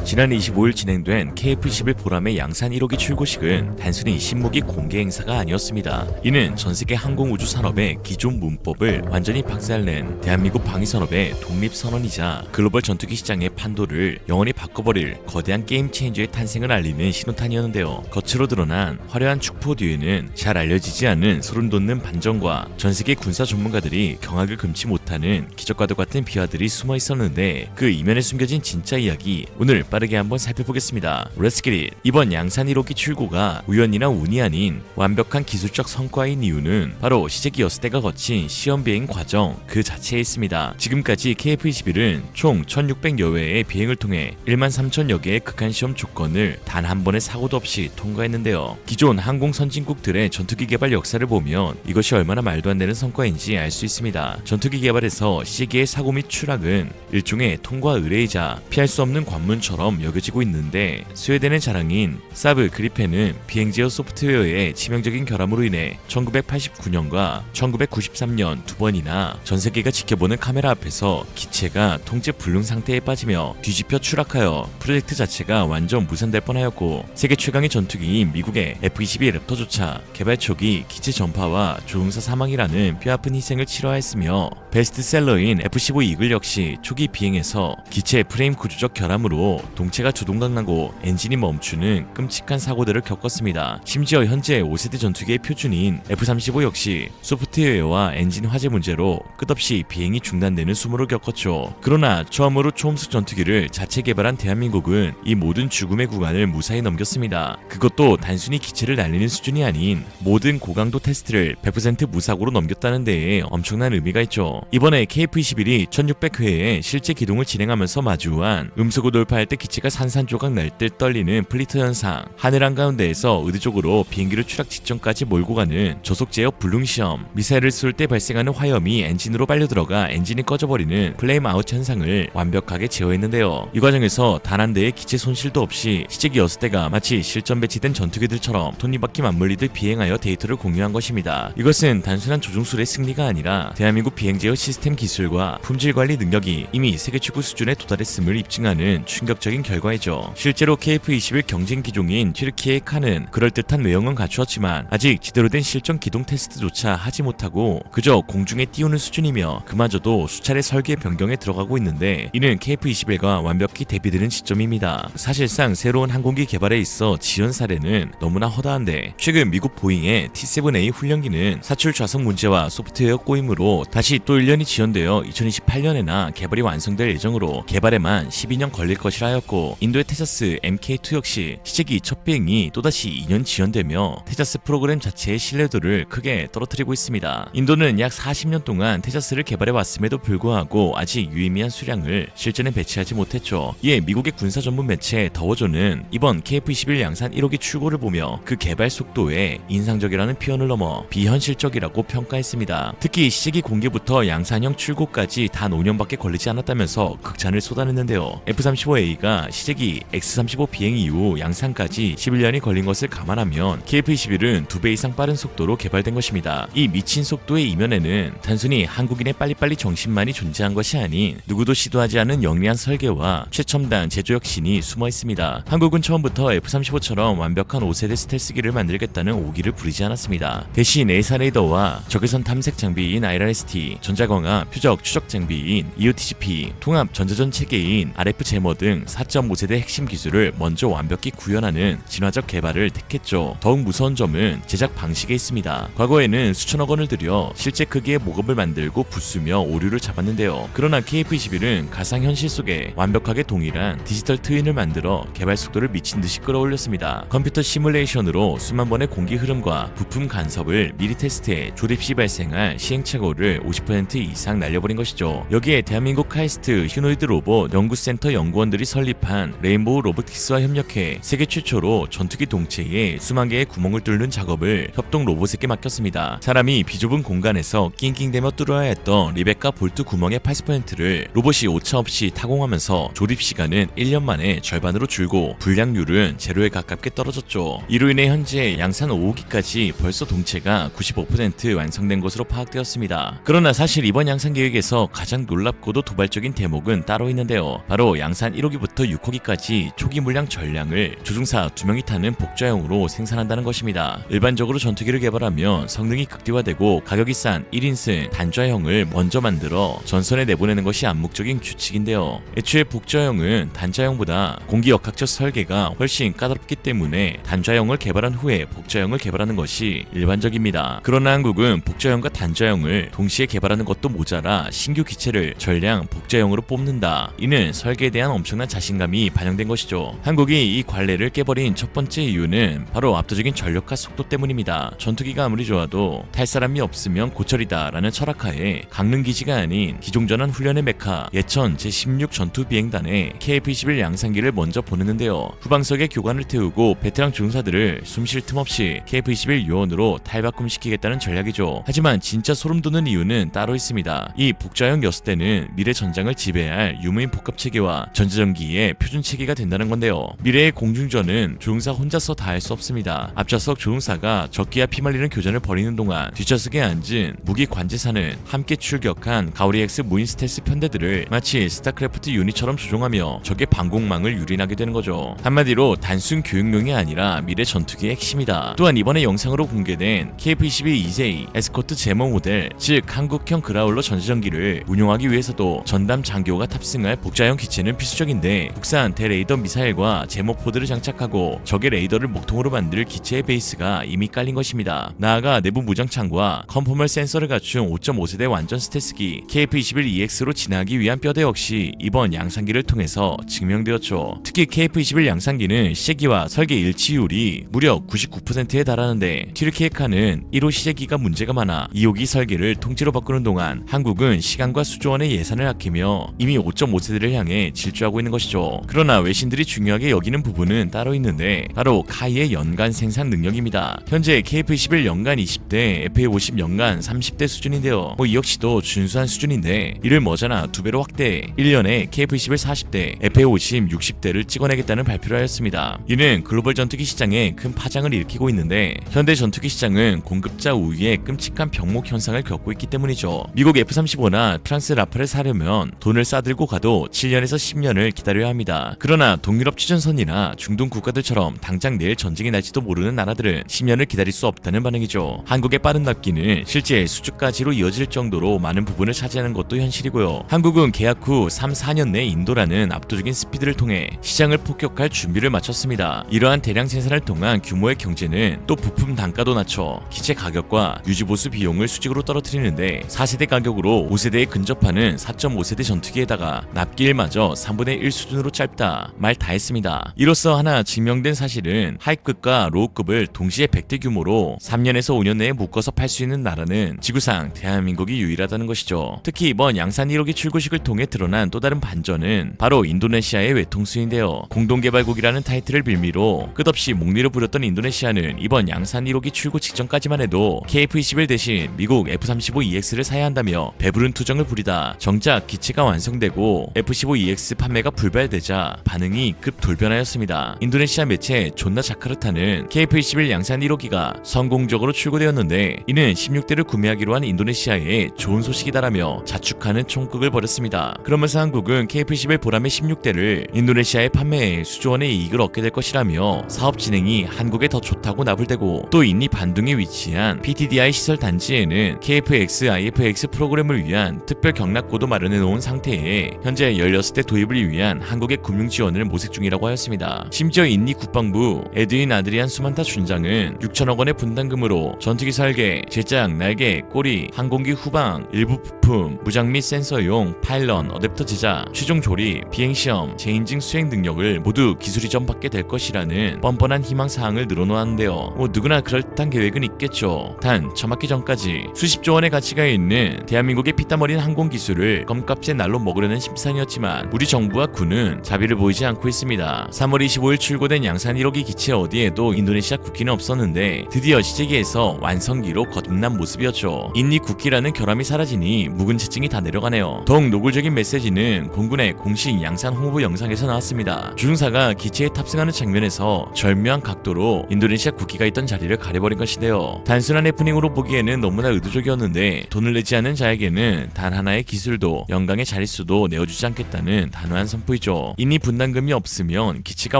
지난 25일 진행된 KF-21 보람의 양산 1호기 출고식은 단순히 신무기 공개 행사가 아니었습니다. 이는 전세계 항공우주 산업의 기존 문법을 완전히 박살낸 대한민국 방위산업의 독립선언이자 글로벌 전투기 시장의 판도를 영원히 바꿔버릴 거대한 게임 체인저의 탄생을 알리는 신호탄이었는데요. 겉으로 드러난 화려한 축포 뒤에는 잘 알려지지 않은 소름돋는 반전과 전세계 군사 전문가들이 경악을 금치 못하는 기적과도 같은 비화들이 숨어 있었는데 그 이면에 숨겨진 진짜 이야기 오늘 빠르게 한번 살펴보겠습니다. Let's get it! 이번 양산 1호기 출고가 우연이나 운이 아닌 완벽한 기술적 성과인 이유는 바로 시제기였을 때가 거친 시험 비행 과정 그 자체에 있습니다. 지금까지 KF-21은 총 1600여 회의 비행을 통해 13,000여 개의 극한 시험 조건을 단 한 번의 사고도 없이 통과했는데요. 기존 항공 선진국들의 전투기 개발 역사를 보면 이것이 얼마나 말도 안 되는 성과인지 알 수 있습니다. 전투기 개발에서 시제기의 사고 및 추락은 일종의 통과 의례이자 피할 수 없는 관문처럼 여겨지고 있는데 스웨덴의 자랑인 사브 그리펜은 비행제어 소프트웨어의 치명적인 결함으로 인해 1989년과 1993년 두 번이나 전 세계가 지켜보는 카메라 앞에서 기체가 통제 불능 상태에 빠지며 뒤집혀 추락하여 프로젝트 자체가 완전 무산될 뻔하였고 세계 최강의 전투기인 미국의 F-22 랩터조차 개발 초기 기체 전파와 조종사 사망이라는 뼈아픈 희생을 치러하였으며 베스트셀러인 F-15 이글 역시 초기 비행에서 기체 프레임 구조적 결함으로 동체가 조종강나고 엔진이 멈추는 끔찍한 사고들을 겪었습니다. 심지어 현재 5세대 전투기의 표준인 F-35 역시 소프트웨어와 엔진 화재 문제로 끝없이 비행이 중단되는 수모를 겪었죠. 그러나 처음으로 초음속 전투기를 자체 개발한 대한민국은 이 모든 죽음의 구간을 무사히 넘겼습니다. 그것도 단순히 기체를 날리는 수준이 아닌 모든 고강도 테스트를 100% 무사고로 넘겼다는 데에 엄청난 의미가 있죠. 이번에 KF-21이 1600회에 실제 기동을 진행하면서 마주한 음수고 돌파할 때 기체가 산산조각 날 듯 떨리는 플리터 현상, 하늘 한가운데에서 의도적으로 비행기를 추락 직전까지 몰고 가는 저속 제어 불능 시험, 미사일을 쏠 때 발생하는 화염이 엔진으로 빨려 들어가 엔진이 꺼져버리는 플레임 아웃 현상을 완벽하게 제어했는데요. 이 과정에서 단 한 대의 기체 손실도 없이 시제기 6대가 마치 실전 배치된 전투기들처럼 톱니바퀴 맞물리듯 비행하여 데이터를 공유한 것입니다. 이것은 단순한 조종술의 승리가 아니라 대한민국 비행 제어 시스템 기술과 품질 관리 능력이 이미 세계 최고 수준에 도달했음을 입증하는 충격적인 결과이죠. 실제로 KF-21 경쟁 기종인 튀르키예의 칸은 그럴듯한 외형은 갖추었지만 아직 제대로 된 실전 기동 테스트조차 하지 못하고 그저 공중에 띄우는 수준이며 그마저도 수차례 설계 변경에 들어가고 있는데 이는 KF-21과 완벽히 대비되는 시점입니다. 사실상 새로운 항공기 개발에 있어 지연 사례는 너무나 허다한데 최근 미국 보잉의 T-7A 훈련기는 사출 좌석 문제와 소프트웨어 꼬임으로 다시 또 1년이 지연되어 2028년에나 개발이 완성될 예정으로 개발에만 12년 걸릴 것이라 하였고 인도의 테자스 MK2 역시 시제기 첫 비행이 또다시 2년 지연되며 테자스 프로그램 자체의 신뢰도를 크게 떨어뜨리고 있습니다. 인도는 약 40년 동안 테자스를 개발해 왔음에도 불구하고 아직 유의미한 수량을 실전에 배치하지 못했죠. 이에 미국의 군사 전문 매체 더워조는 이번 KF-21 양산 1호기 출고를 보며 그 개발 속도에 인상적이라는 표현을 넘어 비현실적이라고 평가했습니다. 특히 시제기 공개부터 양산형 출고까지 단 5년밖에 걸리지 않았다면서 극찬을 쏟아냈는데요. F-35A가 시제기 X-35 비행 이후 양산까지 11년이 걸린 것을 감안하면 KF-21은 2배 이상 빠른 속도로 개발된 것입니다. 이 미친 속도의 이면에는 단순히 한국인의 빨리빨리 정신만이 존재한 것이 아닌 누구도 시도하지 않은 영리한 설계와 최첨단 제조 혁신이 숨어 있습니다. 한국은 처음부터 F-35처럼 완벽한 5세대 스텔스기를 만들겠다는 오기를 부리지 않았습니다. 대신 에이사 레이더와 적외선 탐색 장비인 IRST, 전자광학 표적 추적 장비인 EOTGP, 통합 전자전 체계인 RF 제머 등 4.5세대 핵심 기술을 먼저 완벽히 구현하는 진화적 개발을 택했죠. 더욱 무서운 점은 제작 방식에 있습니다. 과거에는 수천억 원을 들여 실제 크기의 모급을 만들고 부수며 오류를 잡았는데요. 그러나 KF-21은 가상현실 속에 완벽하게 동일한 디지털 트윈을 만들어 개발 속도를 미친 듯이 끌어올렸습니다. 컴퓨터 시뮬레이션으로 수만 번의 공기 흐름과 부품 간섭을 미리 테스트해 조립 시 발생할 시행착오를 50% 이상 날려버린 것이죠. 여기에 대한민국 카이스트 휴노이드 로봇 연구센터 연구원들이 설립한 레인보우 로보틱스와 협력해 세계 최초로 전투기 동체에 수만 개의 구멍을 뚫는 작업을 협동 로봇에게 맡겼습니다. 사람이 비좁은 공간에서 낑낑대며 뚫어야 했던 리베카 볼트 구멍의 80%를 로봇이 오차없이 타공하면서 조립 시간은 1년 만에 절반으로 줄고 불량률은 제로에 가깝게 떨어졌죠. 이로 인해 현재 양산 5호기까지 벌써 동체가 95% 완성된 것으로 파악되었습니다. 그러나 사실 이번 양산 계획에서 가장 놀랍고도 도발적인 대목은 따로 있는데요. 바로 양산 1호기부터 5호기부터 6호기까지 초기 물량 전량을 조종사 2명이 타는 복좌형으로 생산한다는 것입니다. 일반적으로 전투기를 개발하면 성능이 극대화되고 가격이 싼 1인승 단좌형을 먼저 만들어 전선에 내보내는 것이 암묵적인 규칙인데요. 애초에 복좌형은 단좌형보다 공기역학적 설계가 훨씬 까다롭기 때문에 단좌형을 개발한 후에 복좌형을 개발하는 것이 일반적입니다. 그러나 한국은 복좌형과 단좌형을 동시에 개발하는 것도 모자라 신규 기체를 전량 복좌형으로 뽑는다. 이는 설계에 대한 엄청난 자신감이 반영된 것이죠. 한국이 이 관례를 깨버린 첫 번째 이유는 바로 압도적인 전력과 속도 때문입니다. 전투기가 아무리 좋아도 탈 사람이 없으면 고철이다 라는 철학하에 강릉기지가 아닌 기종전환 훈련의 메카 예천 제16 전투비행단에 KF-21 양산기를 먼저 보내는데요. 후방석에 교관을 태우고 베테랑 조종사들을 숨쉴 틈 없이 KF-21 요원으로 탈바꿈시키겠다는 전략이죠. 하지만 진짜 소름돋는 이유는 따로 있습니다. 이 복좌형 6대는 미래 전장을 지배할 유무인 복합체계와 전자전기의 표준체계가 된다는 건데요. 미래의 공중전은 조종사 혼자서 다 할 수 없습니다. 앞좌석 조종사가 적기와 피말리는 교전을 벌이는 동안 뒷좌석에 앉은 무기 관제사는 함께 출격한 가오리-X 무인 스텔스 편대들을 마치 스타크래프트 유닛처럼 조종하며 적의 방공망을 유린하게 되는 거죠. 한마디로 단순 교육용이 아니라 미래 전투기의 핵심이다. 또한 이번에 영상으로 공개된 KF-22 2세 에스코트 제모 모델, 즉 한국형 그라울러 전자전기를 운용하기 위해서도 전담 장교가 탑승할 복좌형 기체는 필수적인데 국산 대레이더 미사일과 제모포드를 장착하고 적의 레이더를 목통으로 만들 기체의 베이스가 이미 깔린 것입니다. 나아가 내부 무장창과 컨포멀 센서를 갖춘 5.5세대 완전 스텔스기 KF-21EX로 진화하기 위한 뼈대 역시 이번 양산기를 통해서 증명되었죠. 특히 KF-21 양산기는 시제기와 설계 일치율이 무려 99%에 달하는데 튀르키예카는 1호 시제기가 문제가 많아 2호기 설계를 통째로 바꾸는 동안 한국은 시간과 수조 원의 예산을 아끼며 이미 5.5세대를 향해 질주하고 있는 것이죠. 그러나 외신들이 중요하게 여기는 부분은 따로 있는데 바로 카이의 연간 생산 능력입니다. 현재 KF-21 연간 20대, FA-50 연간 30대 수준인데요. 이 역시도 준수한 수준인데 이를 머지않아 2배로 확대, 1년에 KF-21 40대, FA-50 60대를 찍어내겠다는 발표를 하였습니다. 이는 글로벌 전투기 시장에 큰 파장을 일으키고 있는데 현대 전투기 시장은 공급자 우위에 끔찍한 병목 현상을 겪고 있기 때문이죠. 미국 F-35나 프랑스 라팔을 사려면 돈을 싸들고 가도 7년에서 10년을 기다려야 합니다. 그러나 동유럽 취전선이나 중동 국가들처럼 당장 내일 전쟁이 날지도 모르는 나라들은 10년을 기다릴 수 없다는 반응이죠. 한국의 빠른 납기는 실제 수주까지로 이어질 정도로 많은 부분을 차지하는 것도 현실이고요. 한국은 계약 후 3-4년 내 인도라는 압도적인 스피드를 통해 시장을 폭격할 준비를 마쳤습니다. 이러한 대량 생산을 통한 규모의 경제는 또 부품 단가도 낮춰 기체 가격과 유지보수 비용을 수직으로 떨어뜨리는데 4세대 가격으로 5세대에 근접하는 4.5세대 전투기에다가 납기일마저 3분의 1 수준으로 짧다 말 다 했습니다. 이로써 하나 증명된 사실은 하이급과 로우급을 동시에 100대 규모로 3년에서 5년 내에 묶어서 팔 수 있는 나라는 지구상 대한민국이 유일하다는 것이죠. 특히 이번 양산 1호기 출고식을 통해 드러난 또 다른 반전은 바로 인도네시아의 외통수인데요. 공동개발국이라는 타이틀을 빌미로 끝없이 목리를 부렸던 인도네시아는 이번 양산 1호기 출고 직전까지만 해도 KF-21 대신 미국 F-35EX를 사야 한다며 배부른 투정을 부리다 정작 기체가 완성되고 F-15EX 판매가 불발되자 반응이 급 돌변하였습니다. 인도네시아 매체 존나 자카르타는 KF-21 양산 1호기가 성공적으로 출고되었는데 이는 16대를 구매하기로 한 인도네시아에 좋은 소식이다라며 자축하는 총극을 벌였습니다. 그러면서 한국은 KF-21 보람의 16대를 인도네시아에 판매해 수조원의 이익을 얻게 될 것이라며 사업 진행이 한국에 더 좋다고 나불대고 또 인리 반둥에 위치한 PTDI 시설 단지에는 KF-X, IF-X 프로그램을 위한 특별 경락고도 마련해 놓은 상태에 현재 16대 도입을 위한 한국의 금융 지원을 모색 중이라고 하였습니다. 심지어 인리 국방부 에드윈 아드리안 수만타 준장은 6천억 원의 분담금으로 전투기 설계, 제작, 날개, 꼬리, 항공기 후방, 일부 부품, 무장 및 센서용 파일런, 어댑터 제작, 최종 조립, 비행시험, 재인증 수행 능력을 모두 기술 이전받게 될 것이라는 뻔뻔한 희망사항을 늘어놓았는데요. 누구나 그럴듯한 계획은 있겠죠. 단 처맞기 전까지 수십조 원의 가치가 있는 대한민국의 피땀 어린 항공기술을 껌값에 날로 먹으려는 심산이었지만 우리 정부와 군은 자비를 보이지 않고 있습니다. 3월 25일 출고된 양산 1호기 기체 어디에도 인도네시아 국기는 없었는데 드디어 시제기에서 완성기로 거듭난 모습이었죠. 인리 국기라는 결함이 사라지니 묵은 채증이 다 내려가네요. 더욱 노골적인 메시지는 공군의 공식 양산 홍보 영상에서 나왔습니다. 조종사가 기체에 탑승하는 장면에서 절묘한 각도로 인도네시아 국기가 있던 자리를 가려버린 것인데요. 단순한 해프닝으로 보기에는 너무나 의도적이었는데 돈을 내지 않은 자에게는 단 하나의 기술도 영광의 자릿수도 내어주지 않겠다는 단호한 선포이죠. 있죠. 인니 분담금이 없으면 기치가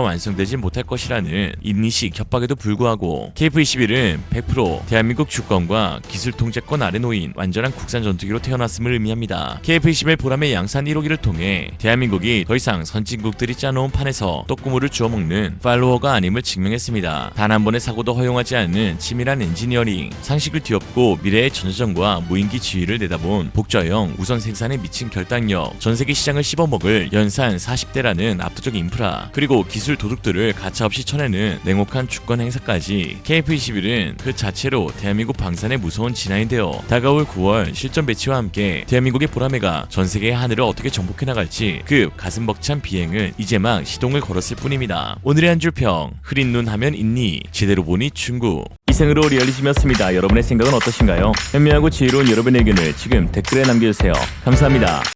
완성되지 못할 것이라는 인니식 협박에도 불구하고 KF-21은 100% 대한민국 주권과 기술 통제권 아래 놓인 완전한 국산 전투기로 태어났음을 의미합니다. KF-21 보람의 양산 1호기를 통해 대한민국이 더 이상 선진국들이 짜놓은 판에서 떡고물을 주워먹는 팔로워가 아님을 증명했습니다. 단 한 번의 사고도 허용하지 않는 치밀한 엔지니어링, 상식을 뒤엎고 미래의 전자전과 무인기 지휘를 내다본 복저형 우선 생산에 미친 결단력, 전세계 시장을 씹어먹을 연산 40대라는 압도적 인프라, 그리고 기술 도둑들을 가차없이 쳐내는 냉혹한 주권 행사까지 KF-21은 그 자체로 대한민국 방산의 무서운 진화인데요. 다가올 9월 실전 배치와 함께 대한민국의 보라매가 전세계의 하늘을 어떻게 정복해 나갈지 그 가슴 벅찬 비행은 이제 막 시동을 걸었을 뿐입니다. 오늘의 한 줄 평, 흐린 눈 하면 있니? 제대로 보니 중국. 이생으로 리얼리즘이었습니다. 여러분의 생각은 어떠신가요? 현명하고 지혜로운 여러분의 의견을 지금 댓글에 남겨주세요. 감사합니다.